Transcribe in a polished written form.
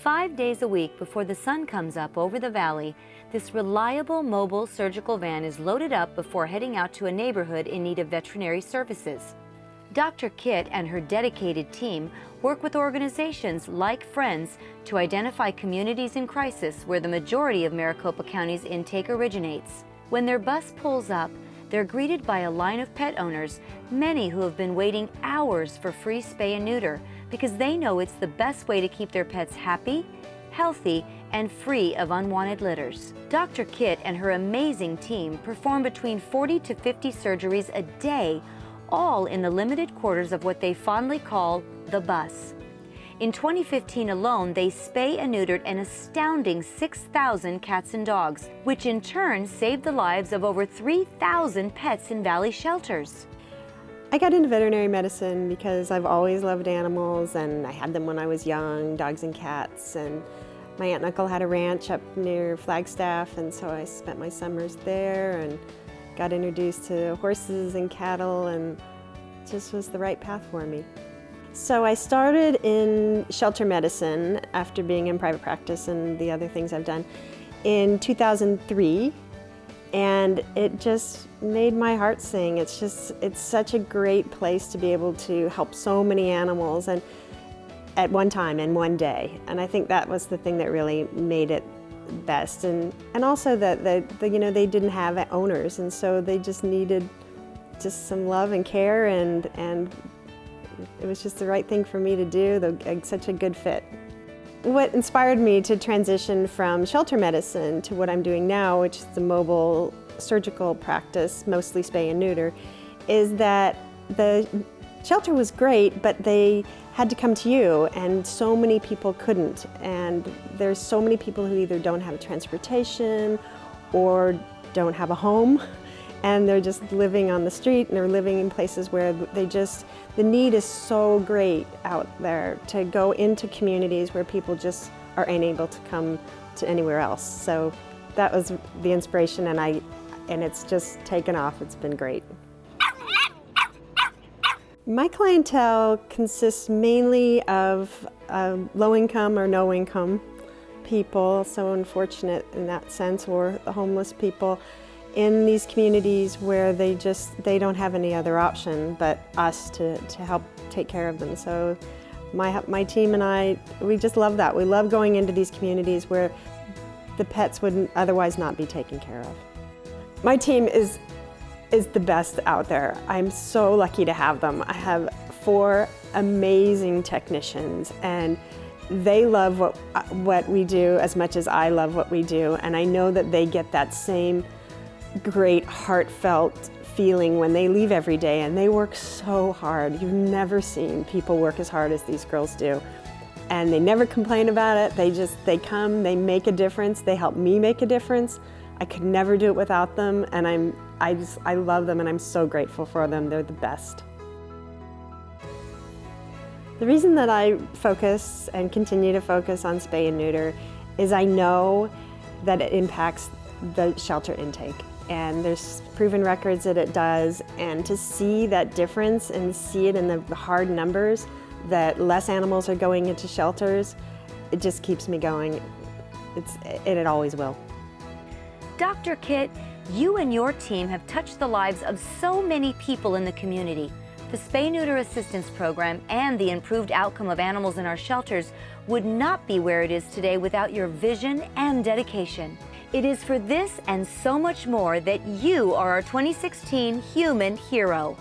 5 days a week before the sun comes up over the valley, this reliable mobile surgical van is loaded up before heading out to a neighborhood in need of veterinary services. Dr. Kit and her dedicated team work with organizations like Friends to identify communities in crisis where the majority of Maricopa County's intake originates. When their bus pulls up, they're greeted by a line of pet owners, many who have been waiting hours for free spay and neuter because they know it's the best way to keep their pets happy, healthy, and free of unwanted litters. Dr. Kit and her amazing team perform between 40 to 50 surgeries a day, all in the limited quarters of what they fondly call the bus. In 2015 alone, they spay and neutered an astounding 6,000 cats and dogs, which in turn saved the lives of over 3,000 pets in valley shelters. I got into veterinary medicine because I've always loved animals, and I had them when I was young, dogs and cats, and my aunt and uncle had a ranch up near Flagstaff, and so I spent my summers there and got introduced to horses and cattle, and it just was the right path for me. So I started in shelter medicine after being in private practice and the other things I've done in 2003, and it just made my heart sing. It's such a great place to be able to help so many animals and at one time in one day, and I think that was the thing that really made it best, and also that you know, they didn't have owners, and so they just needed just some love and care, and it was just the right thing for me to do, such a good fit. What inspired me to transition from shelter medicine to what I'm doing now, which is the mobile surgical practice, mostly spay and neuter, is that the shelter was great, but they had to come to you, and so many people couldn't. And there's so many people who either don't have transportation or don't have a home, and they're just living on the street, and they're living in places where the need is so great out there to go into communities where people just are unable to come to anywhere else. So that was the inspiration, and it's just taken off. It's been great. My clientele consists mainly of low-income or no-income people, so unfortunate in that sense, or the homeless people in these communities where they don't have any other option but us to help take care of them. So my team and I, we just love that. We love going into these communities where the pets would otherwise not be taken care of. My team is the best out there. I'm so lucky to have them. I have 4 amazing technicians, and they love what we do as much as I love what we do, and I know that they get that same great heartfelt feeling when they leave every day, and they work so hard. You've never seen people work as hard as these girls do, and they never complain about it. They come, they make a difference, they help me make a difference. I could never do it without them, and I love them, and I'm so grateful for them. They're the best. The reason that I focus and continue to focus on spay and neuter is I know that it impacts the shelter intake, and there's proven records that it does, and to see that difference and see it in the hard numbers that less animals are going into shelters, it just keeps me going. It always will. Dr. Kit, you and your team have touched the lives of so many people in the community. The Spay-Neuter Assistance Program and the improved outcome of animals in our shelters would not be where it is today without your vision and dedication. It is for this and so much more that you are our 2016 Human Hero.